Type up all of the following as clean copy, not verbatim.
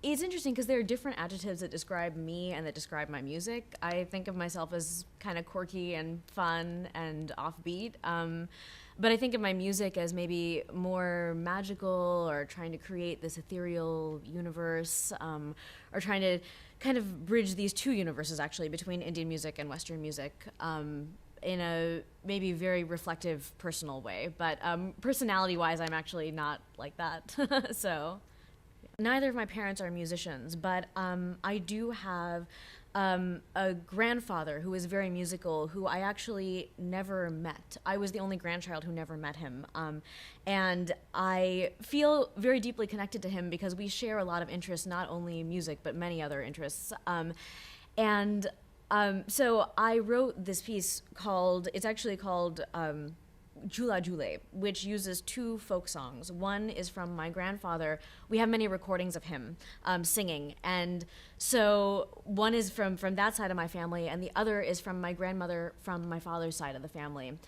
It's interesting because there are different adjectives that describe me and that describe my music. I think of myself as kind of quirky and fun and offbeat. But I think of my music as maybe more magical, or trying to create this ethereal universe, or trying to kind of bridge these two universes, actually, between Indian music and Western music, in a maybe very reflective, personal way. But personality-wise, I'm actually not like that. So neither of my parents are musicians, but I do have a grandfather who is very musical, who I actually never met. I was the only grandchild who never met him. And I feel very deeply connected to him because we share a lot of interests, not only music, but many other interests. So I wrote this piece it's actually called Jhula Jhula, which uses two folk songs. One is from my grandfather. We have many recordings of him singing. And so one is from that side of my family, and the other is from my grandmother from my father's side of the family,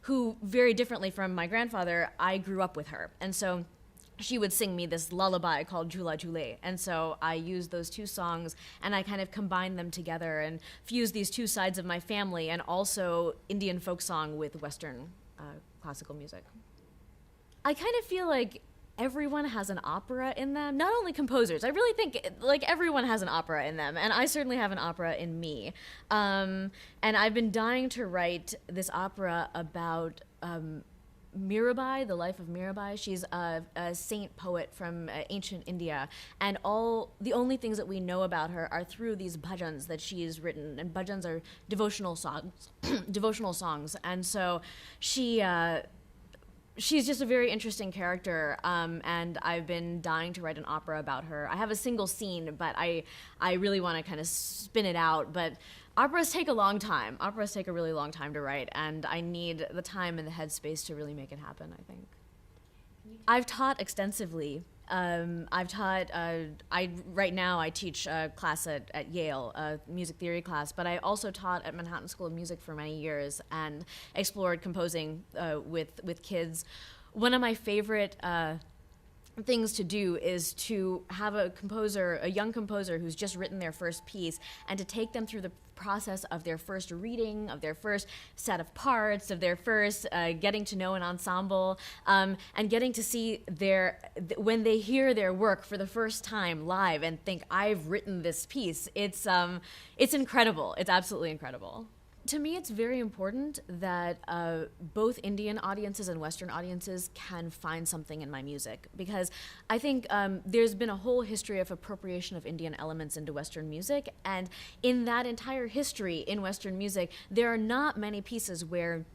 who, very differently from my grandfather, I grew up with her. And so she would sing me this lullaby called Jhula Jhula. And so I used those two songs and I kind of combined them together and fused these two sides of my family and also Indian folk song with Western classical music. I kind of feel like everyone has an opera in them, not only composers. I really think like everyone has an opera in them, and I certainly have an opera in me. And I've been dying to write this opera about Mirabai, the life of Mirabai. She's a saint poet from ancient India, and the only things that we know about her are through these bhajans that she's written, and bhajans are devotional songs, devotional songs. And so she's just a very interesting character, and I've been dying to write an opera about her. I have a single scene, but I really want to kind of spin it out. But operas take a long time. Operas take a really long time to write, and I need the time and the headspace to really make it happen, I think. I've taught extensively. Right now I teach a class at Yale, a music theory class, but I also taught at Manhattan School of Music for many years and explored composing with kids. One of my favorite things to do is to have a young composer who's just written their first piece, and to take them through the process of their first reading, of their first set of parts, of their first getting to know an ensemble, and getting to see when they hear their work for the first time live and think, I've written this piece. It's incredible. It's absolutely incredible. To me, it's very important that both Indian audiences and Western audiences can find something in my music, because I think there's been a whole history of appropriation of Indian elements into Western music, and in that entire history in Western music, there are not many pieces where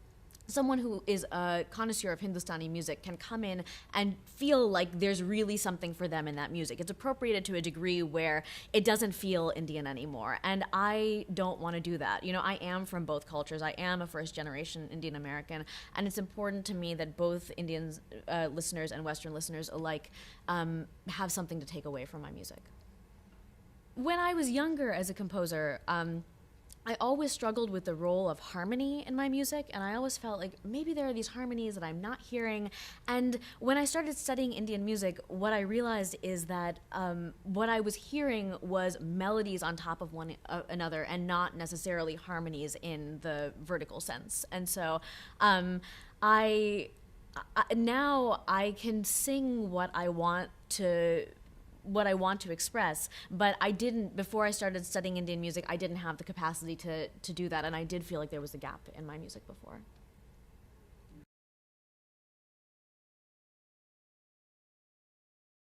someone who is a connoisseur of Hindustani music can come in and feel like there's really something for them in that music. It's appropriated to a degree where it doesn't feel Indian anymore. And I don't want to do that. You know, I am from both cultures. I am a first-generation Indian American, and it's important to me that both Indian listeners and Western listeners alike have something to take away from my music. When I was younger as a composer, I always struggled with the role of harmony in my music, and I always felt like maybe there are these harmonies that I'm not hearing. And when I started studying Indian music, what I realized is that what I was hearing was melodies on top of one another, and not necessarily harmonies in the vertical sense. And so now I can sing what I want to express, but before I started studying Indian music, I didn't have the capacity to do that, and I did feel like there was a gap in my music before.